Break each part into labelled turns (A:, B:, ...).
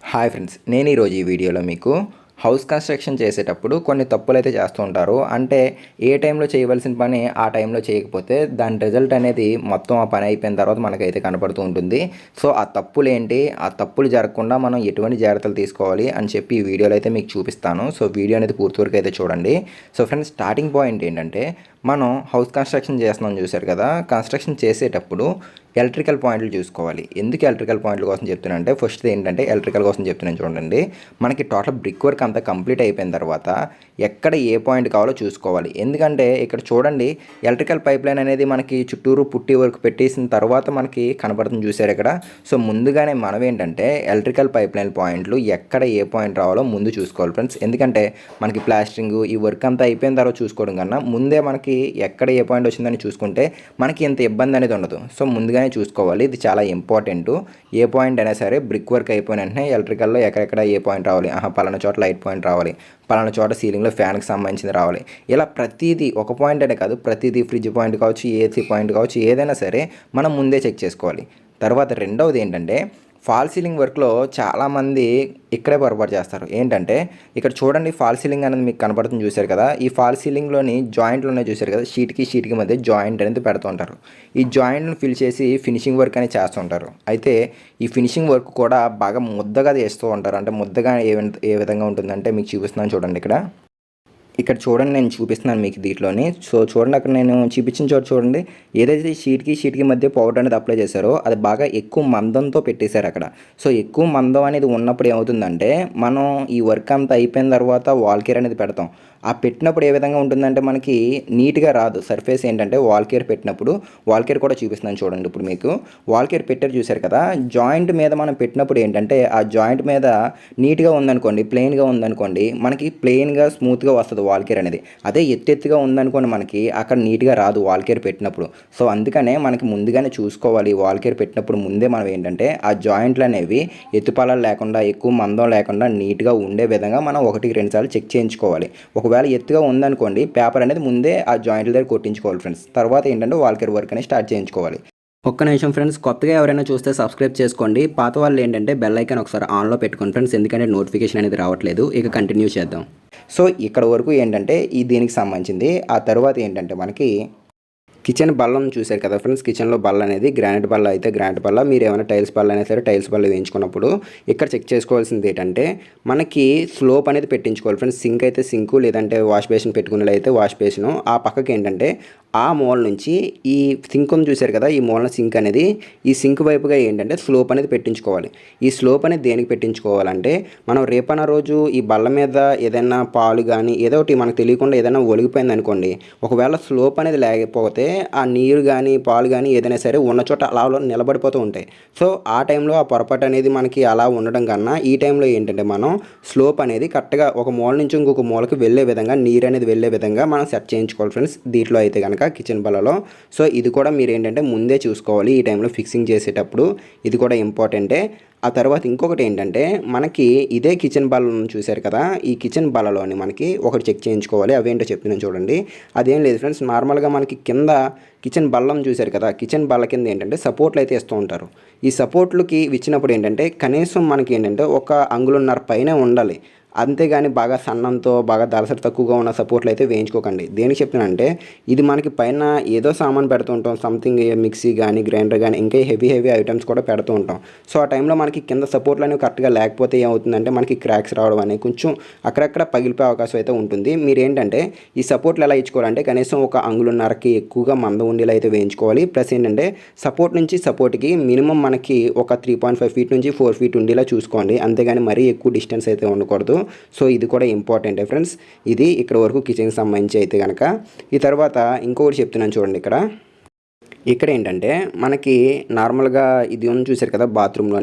A: Hi friends, నేను ఈరోజు ఈ వీడియోలో మీకు హౌస్ కన్స్ట్రక్షన్ చేసేటప్పుడు కొన్ని తప్పులైతే చేస్తూ ఉంటారు. అంటే ఏ టైంలో చేయవలసిన పని ఆ టైంలో చేయకపోతే దాని రిజల్ట్ అనేది మొత్తం ఆ పని అయిపోయిన తర్వాత మనకైతే కనపడుతూ ఉంటుంది. సో ఆ తప్పులు ఏంటి, ఆ తప్పులు జరగకుండా మనం ఎటువంటి జాగ్రత్తలు తీసుకోవాలి అని చెప్పి ఈ వీడియోలో అయితే మీకు చూపిస్తాను. సో వీడియో అనేది పూర్తి వరకు అయితే చూడండి. సో ఫ్రెండ్స్, స్టార్టింగ్ పాయింట్ ఏంటంటే, మనం హౌస్ కన్స్ట్రక్షన్ చేస్తున్నాం చూసారు కదా, కన్స్ట్రక్షన్ చేసేటప్పుడు ఎలక్ట్రికల్ పాయింట్లు చూసుకోవాలి. ఎందుకు ఎలక్ట్రికల్ పాయింట్ల కోసం చెప్తున్నానంటే, ఫస్ట్ ఏంటంటే ఎలక్ట్రికల్ కోసం చెప్తున్నాను చూడండి. మనకి టోటల్ బ్రిక్ వర్క్ అంతా కంప్లీట్ అయిపోయిన తర్వాత ఎక్కడ ఏ పాయింట్ కావాలో చూసుకోవాలి. ఎందుకంటే ఇక్కడ చూడండి, ఎలక్ట్రికల్ పైప్ లైన్ అనేది మనకి చుట్టూరు పుట్టి వర్క్ పెట్టేసిన తర్వాత మనకి కనపడుతుంది చూసారు ఇక్కడ. సో ముందుగానే మనం ఏంటంటే ఎలక్ట్రికల్ పైప్ లైన్ పాయింట్లు ఎక్కడ ఏ పాయింట్ రావాలో ముందు చూసుకోవాలి ఫ్రెండ్స్. ఎందుకంటే మనకి ప్లాస్టరింగ్ ఈ వర్క్ అంతా అయిపోయిన తర్వాత చూసుకోవడం కన్నా ముందే మనకి ఎక్కడ ఏ పాయింట్ వచ్చిందని చూసుకుంటే మనకి ఎంత ఇబ్బంది అనేది ఉండదు. సో ముందుగానే చూసుకోవాలి, ఇది చాలా ఇంపార్టెంట్. ఏ పాయింట్ అయినా సరే బ్రిక్ వర్క్ అయిపోయిన వెంటనే ఎలక్ట్రికల్లో ఎక్కడెక్కడ ఏ పాయింట్ రావాలి, పలానా చోట లైట్ పాయింట్ రావాలి, పలానా చోట సీలింగ్లో ఫ్యాన్కి సంబంధించింది రావాలి, ఇలా ప్రతిదీ ఒక పాయింట్ అనే కాదు, ప్రతిదీ ఫ్రిడ్జ్ పాయింట్ కావచ్చు, ఏసీ పాయింట్ కావచ్చు, ఏదైనా సరే మనం ముందే చెక్ చేసుకోవాలి. తర్వాత రెండవది ఏంటంటే, ఫాల్ సీలింగ్ వర్క్లో చాలామంది ఇక్కడే పొరపాటు చేస్తారు. ఏంటంటే ఇక్కడ చూడండి, ఫాల్ సీలింగ్ అనేది మీకు కనపడుతుంది చూశారు కదా. ఈ ఫాల్ సీలింగ్లోని జాయింట్లు ఉన్నాయి చూశారు కదా, షీట్కి మధ్య జాయింట్ అనేది పెడుతూ ఉంటారు. ఈ జాయింట్ను ఫిల్ చేసి ఫినిషింగ్ వర్క్ అనేది చేస్తుంటారు. అయితే ఈ ఫినిషింగ్ వర్క్ కూడా బాగా ముద్దగా చేస్తూ ఉంటారు. అంటే ముద్దగా ఏ విధంగా ఉంటుందంటే మీకు చూపిస్తున్నాను చూడండి. ఇక్కడ చూడండి, నేను చూపిస్తున్నాను మీకు దీంట్లోని. సో చూడండి, అక్కడ నేను చూపించిన చోట చూడండి, ఏదైతే షీట్కి మధ్య పౌడర్ అనేది అప్లై చేశారో అది బాగా ఎక్కువ మందంతో పెట్టేశారు అక్కడ. సో ఎక్కువ మందం అనేది ఉన్నప్పుడు ఏమవుతుందంటే, మనం ఈ వర్క్ అంతా అయిపోయిన తర్వాత వాల్ కేర్ అనేది పెడతాం. ఆ పెట్టినప్పుడు ఏ విధంగా ఉంటుందంటే మనకి నీట్గా రాదు. సర్ఫేస్ ఏంటంటే వాల్ కేర్ పెట్టినప్పుడు, వాల్ కేర్ కూడా చూపిస్తున్నాను చూడండి. ఇప్పుడు మీకు వాల్ కేర్ పెట్టారు చూశారు కదా, జాయింట్ మీద మనం పెట్టినప్పుడు ఏంటంటే ఆ జాయింట్ మీద నీట్గా ఉందనుకోండి, ప్లెయిన్గా ఉందనుకోండి, మనకి ప్లెయిన్గా స్మూత్గా వస్తుంది వాల్ కేర్ అనేది. అదే ఎత్తెత్తుగా ఉందనుకోండి, మనకి అక్కడ నీట్గా రాదు వాల్ కేర్ పెట్టినప్పుడు. సో అందుకనే మనకి ముందుగానే చూసుకోవాలి, వాల్ కేర్ పెట్టినప్పుడు ముందే మనం ఏంటంటే ఆ జాయింట్లు అనేవి ఎత్తుపాలాలు లేకుండా, ఎక్కువ మందం లేకుండా నీట్గా ఉండే విధంగా మనం 1-2 సార్లు చెక్ చేయించుకోవాలి. ఒకవేళ ఎత్తుగా ఉందనుకోండి, పేపర్ అనేది ముందే ఆ జాయింట్ల దగ్గర కొట్టించుకోవాలి ఫ్రెండ్స్. తర్వాత ఏంటంటే వాల్ కేర్ వర్క్ అనేది స్టార్ట్ చేయించుకోవాలి.
B: ఒక్క నిమిషం ఫ్రెండ్స్, కొత్తగా ఎవరైనా చూస్తే సబ్స్క్రైబ్ చేసుకోండి. పాత వాళ్ళు ఏంటంటే బెల్ ఐకాన్ ఒకసారి ఆన్లో పెట్టుకోండి ఫ్రెండ్స్, ఎందుకంటే నోటిఫికేషన్ అనేది రావట్లేదు. ఇక కంటిన్యూ చేద్దాం.
A: సో ఇక్కడ వరకు ఏంటంటే ఈ దీనికి సంబంధించింది. ఆ తర్వాత ఏంటంటే మనకి కిచెన్ బల్లను చూశారు కదా ఫ్రెండ్స్. కిచెన్లో బల్ల అనేది గ్రానైట్ బల్ల అయితే గ్రానైట్ బల్ల, మీరు ఏమైనా టైల్స్ బల్ల అయినా సరే టైల్స్ బల్ల వేయించుకున్నప్పుడు ఇక్కడ చెక్ చేసుకోవాల్సింది ఏంటంటే, మనకి స్లోప్ అనేది పెట్టించుకోవాలి ఫ్రెండ్స్. సింక్ అయితే సింకు, లేదంటే వాష్ బేసిన్ పెట్టుకునేలా అయితే వాష్ బేసిన్. ఆ పక్కకి ఏంటంటే ఆ మూల నుంచి ఈ సింక్ ఉంది చూశారు కదా, ఈ మూలన సింక్ అనేది, ఈ సింక్ వైపుగా ఏంటంటే స్లోప్ అనేది పెట్టించుకోవాలి. ఈ స్లోప్ అనేది దేనికి పెట్టించుకోవాలంటే, మనం రేపన్న రోజు ఈ బల్ల మీద ఏదైనా పాలు కానీ ఏదో ఒకటి మనకు తెలియకుండా ఏదైనా ఒలిగిపోయింది అనుకోండి, ఒకవేళ స్లోప్ అనేది లేకపోతే ఆ నీరు కానీ పాలు కానీ ఏదైనా సరే ఉన్న చోట అలా నిలబడిపోతూ ఉంటాయి. సో ఆ టైంలో ఆ పొరపాటు అనేది మనకి అలా ఉండడం కన్నా, ఈ టైంలో ఏంటంటే మనం స్లోప్ అనేది కరెక్ట్గా ఒక మూల నుంచి ఇంకొక మూలకి వెళ్ళే విధంగా, నీరు అనేది వెళ్ళే విధంగా మనం సెట్ చేయించుకోవాలి ఫ్రెండ్స్. దీంట్లో అయితే కనుక కిచెన్ బల్లలో. సో ఇది కూడా మీరు ఏంటంటే ముందే చూసుకోవాలి ఈ టైంలో ఫిక్సింగ్ చేసేటప్పుడు, ఇది కూడా ఇంపార్టెంటే. ఆ తర్వాత ఇంకొకటి ఏంటంటే, మనకి ఇదే కిచెన్ బల్లను చూశారు కదా, ఈ కిచెన్ బల్లలోని మనకి ఒకటి చెక్ చేయించుకోవాలి. అవేంటో చెప్తున్నాను చూడండి. అదేం లేదు ఫ్రెండ్స్, నార్మల్గా మనకి కింద కిచెన్ బల్లం చూశారు కదా, కిచెన్ బల్ల కింద ఏంటంటే సపోర్ట్లు అయితే ఇస్తూ ఉంటారు. ఈ సపోర్ట్లకి ఇచ్చినప్పుడు ఏంటంటే కనీసం మనకి ఏంటంటే 1 అంగుళన్నర పైనే ఉండాలి. అంతేగాని బాగా సన్నంతో బాగా దళసరి తక్కువగా ఉన్న సపోర్ట్లు అయితే వేయించుకోకండి. దేనికి చెప్తున్నానంటే, ఇది మనకి పైన ఏదో సామాన్ పెడుతూ ఉంటాం, సంథింగ్ మిక్సీ కానీ గ్రైండర్ కానీ ఇంకా హెవీ ఐటమ్స్ కూడా పెడుతూ ఉంటాం. సో ఆ టైంలో మనకి కింద సపోర్ట్లు అనేవి కరెక్ట్గా లేకపోతే ఏమవుతుందంటే మనకి క్రాక్స్ రావడం అనేది కొంచెం అక్కడక్కడ పగిలిపోయే అవకాశం అయితే ఉంటుంది. మీరు ఏంటంటే ఈ సపోర్ట్లు ఎలా ఇచ్చుకోవాలంటే, కనీసం 1 అంగుళన్నరకి ఎక్కువగా మందం ఉండేలా అయితే వేయించుకోవాలి. ప్లస్ ఏంటంటే సపోర్ట్ నుంచి సపోర్ట్కి మినిమం మనకి ఒక 3.5 ఫీట్ నుంచి 4 ఫీట్ ఉండేలా చూసుకోండి. అంతేగాని మరీ ఎక్కువ డిస్టెన్స్ అయితే ఉండకూడదు. సో ఇది కూడా ఇంపార్టెంటే ఫ్రెండ్స్. ఇది ఇక్కడ వరకు కిచెన్కి సంబంధించి అయితే కనుక. ఈ తర్వాత ఇంకొకటి చెప్తున్నాను చూడండి. ఇక్కడ ఏంటంటే మనకి నార్మల్గా ఇది ఉంది చూశారు కదా,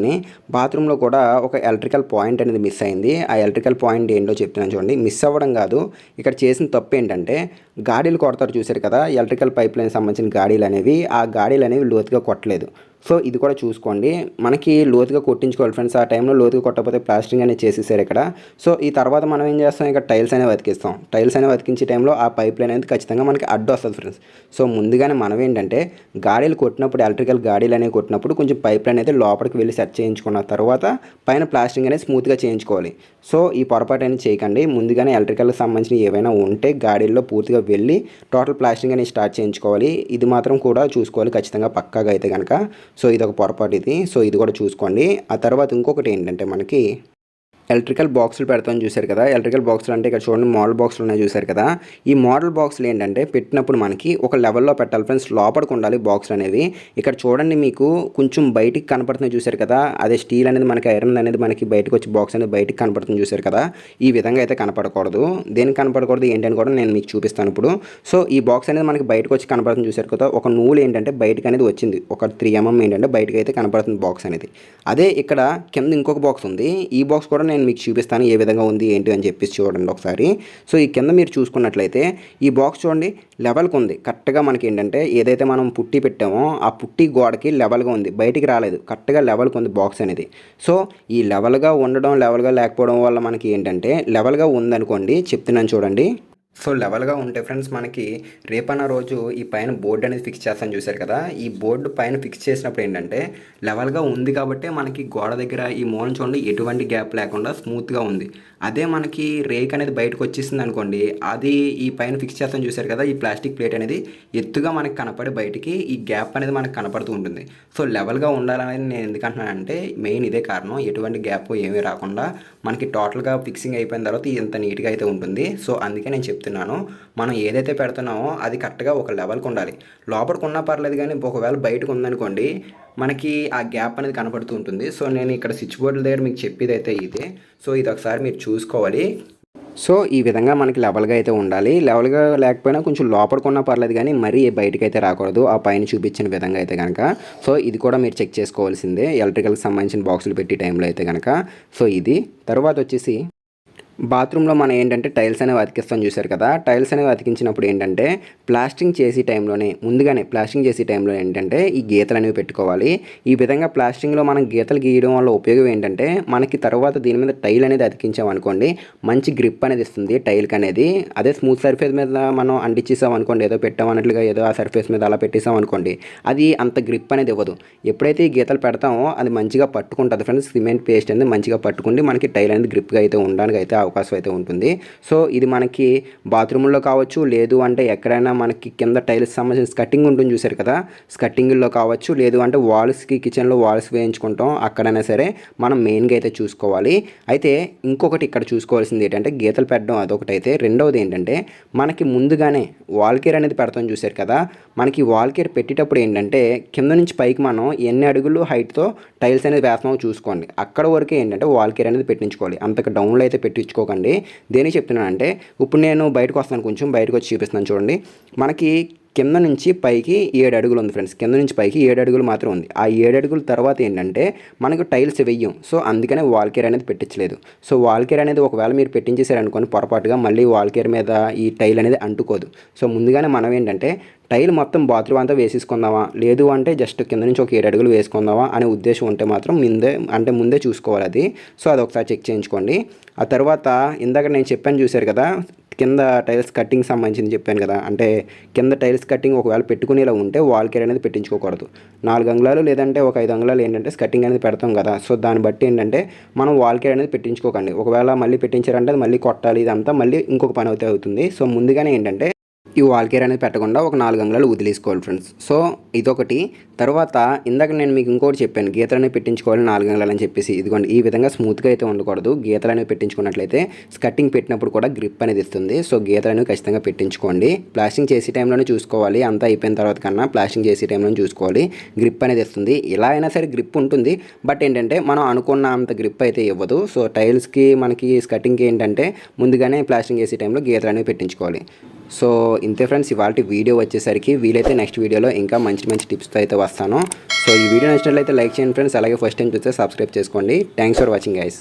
A: బాత్రూంలో కూడా ఒక ఎలక్ట్రికల్ పాయింట్ అనేది మిస్ అయింది. ఆ ఎలక్ట్రికల్ పాయింట్ ఏంటో చెప్తున్నాను చూడండి. మిస్ అవ్వడం కాదు, ఇక్కడ చేసిన తప్పు ఏంటంటే
B: గాడీలు కొడతారు చూశారు కదా, ఎలక్ట్రికల్ పైప్ లైన్ సంబంధించిన గాడీలు అనేవి, ఆ గాడీలు అనేవి లోతుగా కొట్టలేదు. సో ఇది కూడా చూసుకోండి, మనకి లోతుగా కొట్టించుకోవాలి ఫ్రెండ్స్. ఆ టైంలో లోతుగా కొట్టకపోతే ప్లాస్టింగ్ అనేది చేసేసారు ఇక్కడ. సో ఈ తర్వాత మనం ఏం చేస్తాం, ఇక్కడ టైల్స్ అనేవి అతికిస్తాం. టైల్స్ అనేవి అతికించే టైంలో ఆ పైప్ లైన్ అనేది ఖచ్చితంగా మనకి అడ్డు వస్తుంది ఫ్రెండ్స్. సో ముందుగానే మనం ఏంటంటే గాడీలు కొట్టినప్పుడు, ఎలక్ట్రికల్ గాడీలు అనేవి కొట్టినప్పుడు కొంచెం పైప్ లైన్ అయితే లోపలికి వెళ్ళి సెట్ చేయించుకున్న తర్వాత పైన ప్లాస్టింగ్ అనేది స్మూత్గా చేయించుకోవాలి. సో ఈ పొరపాటు అనేది చేయకండి. ముందుగానే ఎలక్ట్రికల్కి సంబంధించిన ఏవైనా ఉంటే గాడీల్లో పూర్తిగా వెళ్ళి టోటల్ ప్లాస్టింగ్ అనేది స్టార్ట్ చేయించుకోవాలి. ఇది మాత్రం కూడా చూసుకోవాలి ఖచ్చితంగా పక్కాగా అయితే కనుక. సో ఇది ఒక పొరపాటు ఇది. సో ఇది కూడా చూసుకోండి. ఆ తర్వాత ఇంకొకటి ఏంటంటే మనకి ఎలక్ట్రికల్ బాక్సులు పెడతామని చూశారు కదా. ఎలక్ట్రికల్ బాక్సులు అంటే ఇక్కడ చూడండి మోడల్ బాక్సులు ఉన్నాయి చూశారు కదా. ఈ మోడల్ బాక్సులు ఏంటంటే పెట్టినప్పుడు మనకి ఒక లెవెల్లో పెట్టాలి ఫ్రెండ్స్, లోపలికి ఉండాలి బాక్సులు అనేవి. ఇక్కడ చూడండి మీకు కొంచెం బయటికి కనపడుతుంది చూశారు కదా, అదే స్టీల్ అనేది మనకి ఐరన్ అనేది మనకి బయటకు వచ్చి బాక్స్ అనేది బయటికి కనపడుతుంది చూశారు కదా. ఈ విధంగా అయితే కనపడకూడదు. దేనికి కనపడకూడదు ఏంటని కూడా నేను మీకు చూపిస్తాను ఇప్పుడు. సో ఈ బాక్స్ అనేది మనకి బయటకు వచ్చి కనపడుతుంది చూశారు కదా, ఒక నూలు ఏంటంటే బయటకు అనేది వచ్చింది, ఒక 3 mm ఏంటంటే బయటకు అయితే కనపడుతుంది బాక్స్ అనేది. అదే ఇక్కడ కింద ఇంకొక బాక్స్ ఉంది, ఈ బాక్స్ కూడా నేను మీకు చూపిస్తాను ఏ విధంగా ఉంది ఏంటి అని చెప్పేసి చూడండి ఒకసారి. సో ఈ కింద మీరు చూసుకున్నట్లయితే ఈ బాక్స్ చూడండి లెవెల్కి ఉంది కరెక్ట్గా. మనకి ఏంటంటే ఏదైతే మనం పుట్టి పెట్టామో ఆ పుట్టి గోడకి లెవెల్గా ఉంది, బయటికి రాలేదు, కరెక్ట్గా లెవెల్కి ఉంది బాక్స్ అనేది. సో ఈ లెవెల్గా ఉండడం, లెవెల్గా లేకపోవడం వల్ల మనకి ఏంటంటే లెవెల్గా ఉందనుకోండి, చెప్తున్నాను చూడండి. సో లెవెల్గా ఉంటే ఫ్రెండ్స్ మనకి రేపన్న రోజు ఈ పైన బోర్డు అనేది ఫిక్స్ చేస్తాను చూశారు కదా, ఈ బోర్డు పైన ఫిక్స్ చేసినప్పుడు ఏంటంటే లెవెల్గా ఉంది కాబట్టి మనకి గోడ దగ్గర ఈ మూలం చూడండి ఎటువంటి గ్యాప్ లేకుండా స్మూత్గా ఉంది. అదే మనకి రేక్ అనేది బయటకు వచ్చేసింది అనుకోండి, అది ఈ పైన ఫిక్స్ చేస్తాను చూశారు కదా, ఈ ప్లాస్టిక్ ప్లేట్ అనేది ఎత్తుగా మనకి కనపడి బయటికి ఈ గ్యాప్ అనేది మనకు కనపడుతూ ఉంటుంది. సో లెవెల్గా ఉండాలనేది నేను ఎందుకంటున్నానంటే మెయిన్ ఇదే కారణం, ఎటువంటి గ్యాప్ ఏమీ రాకుండా మనకి టోటల్గా ఫిక్సింగ్ అయిపోయిన తర్వాత ఇంత నీట్గా అయితే ఉంటుంది. సో అందుకే నేను చెప్తున్నాను, మనం ఏదైతే పెడుతున్నామో అది కరెక్ట్గా ఒక లెవెల్కి ఉండాలి. లోపలికి ఉన్నా పర్లేదు కానీ ఒకవేళ బయటకు ఉందనుకోండి మనకి ఆ గ్యాప్ అనేది కనపడుతూ ఉంటుంది. సో నేను ఇక్కడ స్విచ్ బోర్డుల దగ్గర మీకు చెప్పేది అయితే ఇదే. సో ఇది ఒకసారి మీరు చూసుకోవాలి. సో ఈ విధంగా మనకి లెవెల్గా అయితే ఉండాలి. లెవెల్గా లేకపోయినా కొంచెం లోపలికున్నా పర్లేదు కానీ మరీ బయటకు అయితే రాకూడదు ఆ పైన చూపించిన విధంగా అయితే కనుక. సో ఇది కూడా మీరు చెక్ చేసుకోవాల్సిందే ఎలక్ట్రికల్కి సంబంధించిన బాక్సులు పెట్టి టైంలో అయితే కనుక. సో ఇది తర్వాత వచ్చేసి బాత్రూంలో మనం ఏంటంటే టైల్స్ అనేవి అతికిస్తాం చూశారు కదా, టైల్స్ అనేవి అతికించినప్పుడు ఏంటంటే ప్లాస్టింగ్ చేసే టైంలోనే ముందుగానే ప్లాస్టింగ్ చేసే టైంలో ఏంటంటే ఈ గీతలు అనేవి పెట్టుకోవాలి. ఈ విధంగా ప్లాస్టింగ్లో మనం గీతలు గీయడం వల్ల ఉపయోగం ఏంటంటే మనకి తర్వాత దీని మీద టైల్ అనేది అతికించామనుకోండి మంచి గ్రిప్ అనేది ఇస్తుంది టైల్కి అనేది. అదే స్మూత్ సర్ఫేస్ మీద మనం అంటించేసాం అనుకోండి, ఏదో పెట్టామన్నట్లుగా ఏదో ఆ సర్ఫేస్ మీద అలా పెట్టేసాం అనుకోండి, అది అంత గ్రిప్ అనేది ఇవ్వదు. ఎప్పుడైతే ఈ గీతలు పెడతామో అది మంచిగా పట్టుకుంటుంది ఫ్రెండ్స్, సిమెంట్ పేస్ట్ అనేది మంచిగా పట్టుకుండి మనకి టైల్ అనేది గ్రిప్గా అయితే ఉండడానికి అయితే అవకాశం అయితే ఉంటుంది. సో ఇది మనకి బాత్రూంలో కావచ్చు, లేదు అంటే ఎక్కడైనా మనకి కింద టైల్స్ సంబంధించిన స్కట్టింగ్ ఉంటుంది చూశారు కదా, స్కట్టింగ్లో కావచ్చు, లేదు అంటే వాల్స్కి కిచెన్లో వాల్స్ వేయించుకుంటాం అక్కడైనా సరే మనం మెయిన్గా అయితే చూసుకోవాలి. అయితే ఇంకొకటి ఇక్కడ చూసుకోవాల్సింది ఏంటంటే గీతలు పెట్టడం అదొకటి అయితే, రెండవది ఏంటంటే మనకి ముందుగానే వాల్ కేర్ అనేది పెడతాం చూశారు కదా, మనకి వాల్ కేర్ పెట్టేటప్పుడు ఏంటంటే కింద నుంచి పైకి మనం ఎన్ని అడుగులు హైట్తో టైల్స్ అనేది వేస్తామో చూసుకోండి. అక్కడ వరకు ఏంటంటే వాల్ కేర్ అనేది పెట్టించుకోవాలి, అంతకు డౌన్లో అయితే పెట్టించుకోకండి. దేనికి చెప్తున్నానంటే ఇప్పుడు నేను బయటకు వస్తాను, కొంచెం బయటకు వచ్చి చూపిస్తున్నాను చూడండి. మనకి కింద నుంచి పైకి 7 అడుగులు ఉంది ఫ్రెండ్స్, కింద నుంచి పైకి 7 అడుగులు మాత్రం ఉంది. ఆ 7 అడుగుల తర్వాత ఏంటంటే మనకు టైల్స్ వెయ్యం. సో అందుకనే వాల్ కేర్ అనేది పెట్టించలేదు. సో వాల్ కేర్ అనేది ఒకవేళ మీరు పెట్టించేసారనుకోని పొరపాటుగా మళ్ళీ వాల్ కేర్ మీద ఈ టైల్ అనేది అంటుకోదు. సో ముందుగానే మనం ఏంటంటే టైల్ మొత్తం బాత్రూమ్ అంతా వేసేసుకుందామా, లేదు అంటే జస్ట్ కింద నుంచి ఒక 7 అడుగులు వేసుకుందామా అనే ఉద్దేశం ఉంటే మాత్రం ముందే చూసుకోవాలి అది. సో అది ఒకసారి చెక్ చేయించుకోండి. ఆ తర్వాత ఇందాక నేను చెప్పాను చూశారు కదా, కింద టైల్స్ కట్టింగ్ సంబంధించింది చెప్పాను కదా, అంటే కింద టైల్స్ కట్టింగ్ ఒకవేళ పెట్టుకునేలా ఉంటే వాల్ కేర్ అనేది పెట్టించుకోకూడదు. 4 అంగుళాలు లేదంటే ఒక 5 అంగుళాలు ఏంటంటే స్కట్టింగ్ అనేది పెడతాం కదా, సో దాన్ని బట్టి ఏంటంటే మనం వాల్ కేర్ అనేది పెట్టించుకోకండి. ఒకవేళ మళ్ళీ పెట్టించారంటే అది మళ్ళీ కొట్టాలి, ఇదంతా మళ్ళీ ఇంకొక పని అయితే అవుతుంది. సో ముందుగానే ఏంటంటే ఈ వాల్ కేర్ అనేది పెట్టకుండా ఒక 4 అంగుళాలు వదిలేసుకోవాలి ఫ్రెండ్స్. సో ఇదొకటి. తర్వాత ఇందాక నేను మీకు ఇంకోటి చెప్పాను గీతలు అనేవి పెట్టించుకోవాలి 4 అంగుళాలు అని చెప్పేసి. ఇదిగోండి ఈ విధంగా స్మూత్గా అయితే ఉండకూడదు. గీతలు అనేవి పెట్టించుకున్నట్లయితే స్కట్టింగ్ పెట్టినప్పుడు కూడా గ్రిప్ అనేది ఇస్తుంది. సో గీతలు అనేవి ఖచ్చితంగా పెట్టించుకోండి. ప్లాస్టింగ్ చేసే టైంలోనే చూసుకోవాలి, అంతా అయిపోయిన తర్వాత కన్నా ప్లాస్టింగ్ చేసే టైంలోనే చూసుకోవాలి. గ్రిప్ అనేది ఇస్తుంది. ఇలా అయినా సరే గ్రిప్ ఉంటుంది, బట్ ఏంటంటే మనం అనుకున్న అంత గ్రిప్ అయితే ఇవ్వదు. సో టైల్స్కి మనకి స్కట్టింగ్కి ఏంటంటే ముందుగానే ప్లాస్టింగ్ చేసే టైంలో గీతలు అనేవి పెట్టించుకోవాలి. సో ఇంతే ఫ్రెండ్స్ ఇవాళ వీడియో వచ్చేసరికి. వీలైతే నెక్స్ట్ వీడియోలో ఇంకా మంచి టిప్స్తో అయితే వస్తాను. సో ఈ వీడియో నచ్చినట్లయితే లైక్ చేయండి ఫ్రెండ్స్, అలాగే ఫస్ట్ టైం చూస్తే సబ్స్క్రైబ్ చేసుకోండి. Thanks for watching guys.